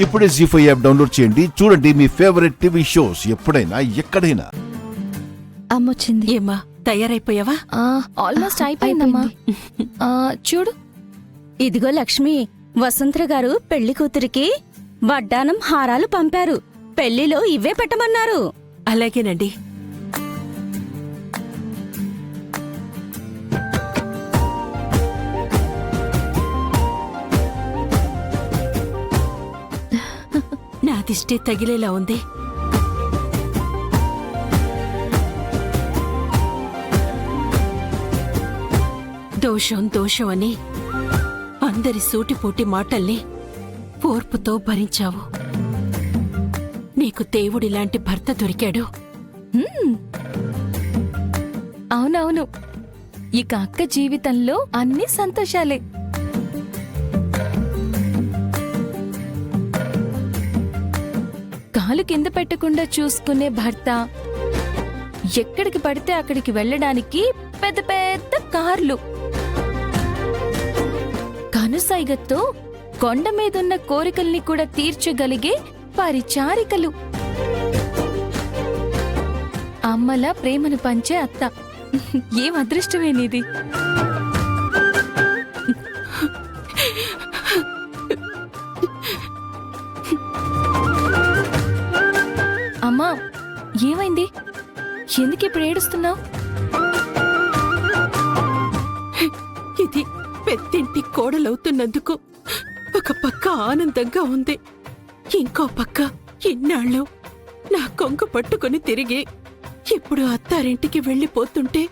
ఇప్పుడే జీ5 app download చేయండి. చూడండి మీ ఫేవరెట్ టీవీ షోస్ ఎప్పుడైనా ఎక్కడైనా. అమ్మొచ్చింది. ఏమ్మా తయారైపోయావా? ఆల్మోస్ట్ అయిపోయిందమ్మా. చూడు, ఇదిగో లక్ష్మి, వసుంధర గారు పెళ్లి కూతురికి వడ్డానం హారాలు పంపారు. పెళ్లిలో ఇవే పెట్టమన్నారు. అలాగేనండి. నా దిష్టి తగిలేలా ఉంది. దోషం దోషం అని అందరి సూటిపోటి మాటల్ని ఓర్పుతో భరించావు. నీకు దేవుడిలాంటి భర్త దొరికాడు. అవునవును, ఇక అక్క జీవితంలో అన్ని సంతోషాలే. కాలు కింద పెట్టకుండా చూసుకునే భర్త, ఎక్కడికి పడితే అక్కడికి వెళ్ళడానికి పెద్ద పెద్ద కార్లు, కనుసైగతో కొండ మీదున్న కోరికల్ని కూడా తీర్చగలిగే పరిచారికలు, అమ్మల ప్రేమను పంచే అత్త. ఏం అదృష్టమేనిది. అమ్మా, ఏమైంది? ఎందుకు ఇప్పుడు ఏడుస్తున్నావు? ఇది పెద్దింటి కోడలవుతున్నందుకు ఒక పక్క ఆనందంగా ఉంది, ఇంకో పక్క ఇన్నాళ్ళు నా కొంగు పట్టుకుని తిరిగి ఇప్పుడు అత్తారింటికి వెళ్ళిపోతుంటే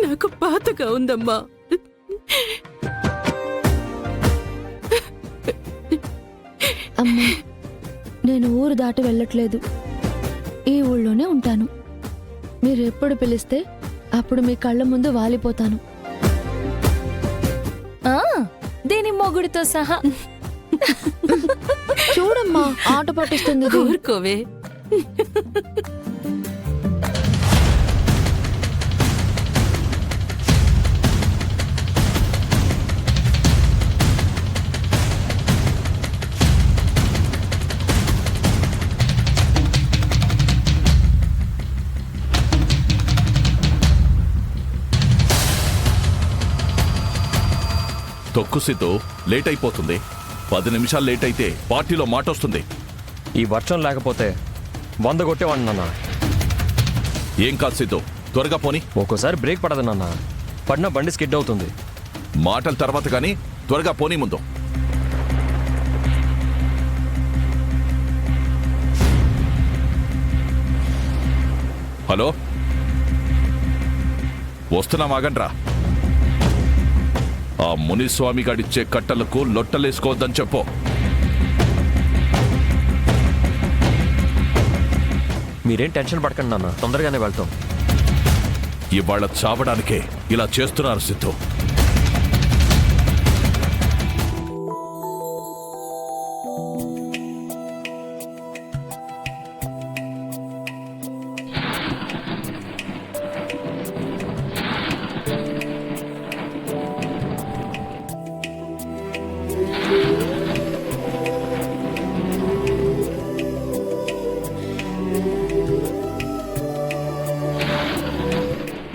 నాకు బాధగా ఉందమ్మా. అమ్మా, నేను ఊరు దాటి వెళ్ళట్లేదు, ఈ ఊళ్ళోనే ఉంటాను. మీరెప్పుడు పిలిస్తే అప్పుడు మీ కళ్ళ ముందు వాలిపోతాను, దీని మొగుడితో సహా. చూడమ్మా, ఆట పట్టిస్తుంది. ఊరుకోవే. తొక్కు సిద్ధు, లేట్ అయిపోతుంది. 10 నిమిషాలు లేట్ అయితే పార్టీలో మాట వస్తుంది. ఈ వర్షం లేకపోతే 100 కొట్టేవాడిని నాన్న. ఏం కాదు సిద్ధు, త్వరగా పోని. ఒక్కోసారి బ్రేక్ పడదు నాన్న, పడిన బండి స్కిడ్ అవుతుంది. మాటల తర్వాత కానీ త్వరగా పోనీ ముందు. హలో, వస్తున్నాం, ఆగండ్రా. ఆ మునిస్వామి గడిచ్చే కట్టలకు లొట్టలేసుకోవద్దని చెప్పు. మీరేం టెన్షన్ పడకండి నాన్న, తొందరగానే వెళ్తాం. ఇవాళ చావడానికే ఇలా చేస్తున్నారు సిద్ధు.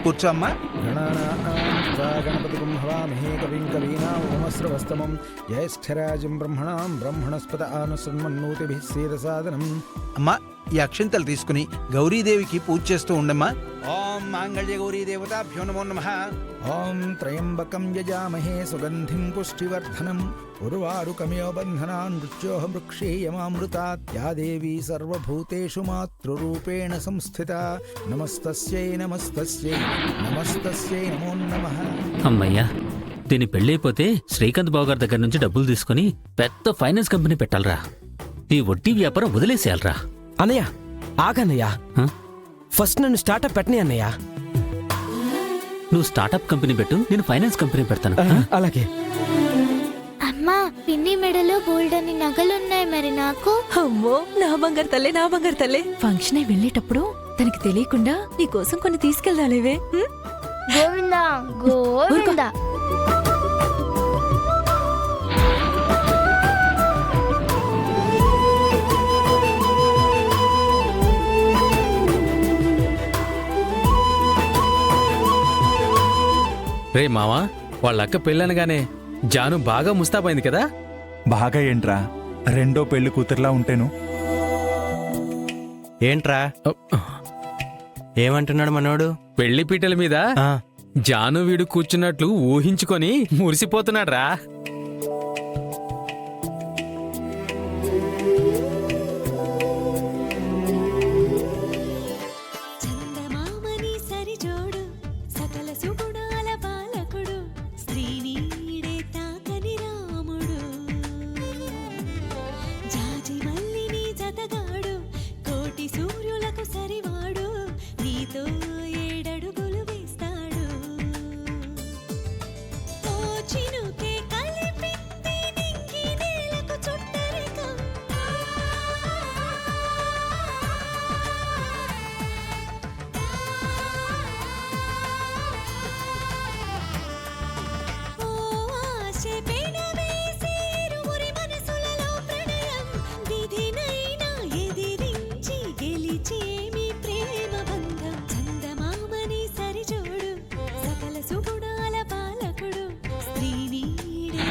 కూర్చోమ్మా. గణపతి హవామహే కవిం కవీనామస్రవస్తమం జ్యేష్ఠరాజం బ్రహ్మణాం బ్రహ్మణస్పత ఆనుసన్మన్నోతిభిః సీదసాదనం. అమ్మా, ఈ అక్షింతలు తీసుకుని గౌరీదేవికి పూజ చేస్తూ ఉండమ్మా. ఓం మాంగళ్య గౌరీ దేవతాభ్యో నమో నమః. ఓం త్రయంబకం యజామహే సుగంధిం పుష్టివర్ధనం ఉర్వారుకమివ బంధనాన్ మృత్యోః మృక్షేయమామృతాత్. యా దేవీ సర్వభూతేషు మాతృరూపేణ సంస్థిత. నమస్తస్యై నమస్తస్యై నమస్తస్యై నమో నమః. అమ్మయ్యా, దీని పెళ్ళైపోతే శ్రీకాంత్ బాబు గారి దగ్గర నుంచి డబ్బులు తీసుకుని పెద్ద ఫైనాన్స్ కంపెనీ పెట్టాలరా. ఈ వడ్డీ వ్యాపారం వదిలేసేయాలరా. అన్నయ్య ఆగన్నయ్య, ఫస్ట్ నన్ను స్టార్టప్ పెట్టని అన్నయ్య. నువ్వు స్టార్టప్ కంపెనీ పెట్టు, నేను ఫైనాన్స్ కంపెనీ పెడతాను. అలాగే. అమ్మా, పిన్ని మెడలో గోల్డ్ అని నగలున్నాయి, మరి నాకు? అమ్మో, నా బంగారు తల్లే, నా బంగారు తల్లే. ఫంక్షన్ అయి వెళ్ళేటప్పుడు తనకి తెలియకుండా నీకోసం కొన్ని తీసుకెళ్దాలేవే. గోవిందా గోవిందా. రే మావా, వాళ్ళ అక్క పెళ్ళనగానే జాను బాగా ముస్తాబైంది కదా. బాగా ఏంట్రా, రెండో పెళ్లి కూతురులా ఉంటేను. ఏంట్రా ఏమంటున్నాడు మనోడు? పెళ్లి పీటల మీద జాను వీడు కూర్చున్నట్లు ఊహించుకొని మురిసిపోతున్నాడ్రా. చందమామని సరిజోడు సకల సుగుణాల బాలకుడు శ్రీనీడే తాకని రాముడు జాజి మల్లిని జతగాడు కోటి సూర్యులకు సరివాడు నీతో ఏడడుగులు వేస్తాడు ఓ చినుకే కలిపింది నింగి నేలకు చుట్టరికం ఓ ఆశే పెనవేసి ఇరువురి మనసులలో ప్రణయం విధినైనా ఎదిరించి గెలిచేమి ప్రేమ బంధం చందమామని సరిజోడు సకల సుగుణాల బాలకుడు శ్రీనీడే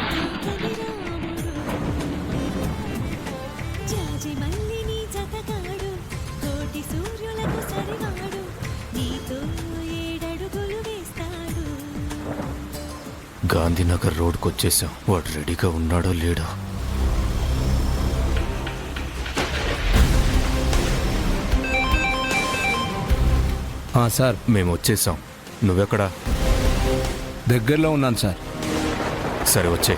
తాకని రాముడు జాజి మల్లిని జతగాడు కోటి సూర్యులకు సరివాడు నీతో ఏడడుగులు వేస్తాడు. గాంధీనగర్ రోడ్కి వచ్చేసాం. వాడు రెడీగా ఉన్నాడో లేడో? సార్, మేము వచ్చేసాం. నువ్వెక్కడా? దగ్గరలో ఉన్నాను సార్. సరే వచ్చే.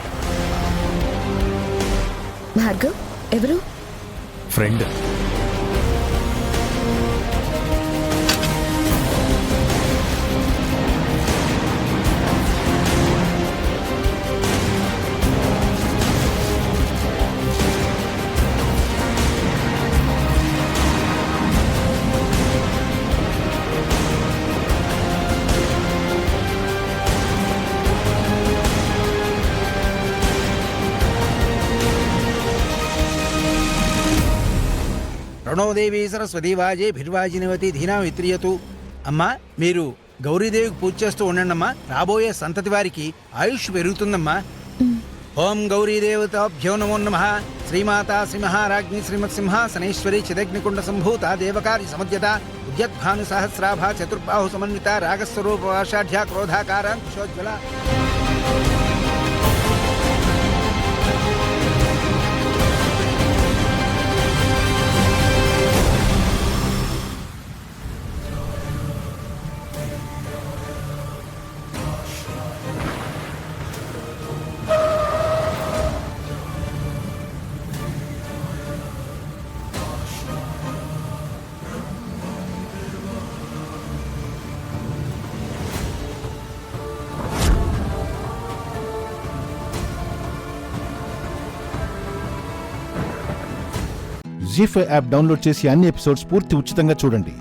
భార్గవ్ ఎవరు? ఫ్రెండ్. ప్రణోదేవి సరస్వతి వాజే భిర్వాజినవతి ధీనా విత్రియతు. అమ్మా, మీరు గౌరీదేవికి పూజ చేస్తూ ఉండండమ్మా. రాబోయే సంతతి వారికి ఆయుష్ పెరుగుతుందమ్మా. ఓం గౌరీదేవతాభ్యో నమో నమః. శ్రీమాతా శ్రీమహారాజ్ఞి శ్రీమత్సింహాసనేశ్వరి చిదగ్నికుండ సంభూత దేవకారి సమద్యత ఉద్యద్భాను సహస్రాభా చతుర్బాహు సమన్విత రాగస్వరూప వాషాఢ్య క్రోధాకారాంకుశోజ్వల. జీ5 యాప్ డౌన్లోడ్ చేసి అన్ని ఎపిసోడ్స్ పూర్తి ఉచితంగా చూడండి.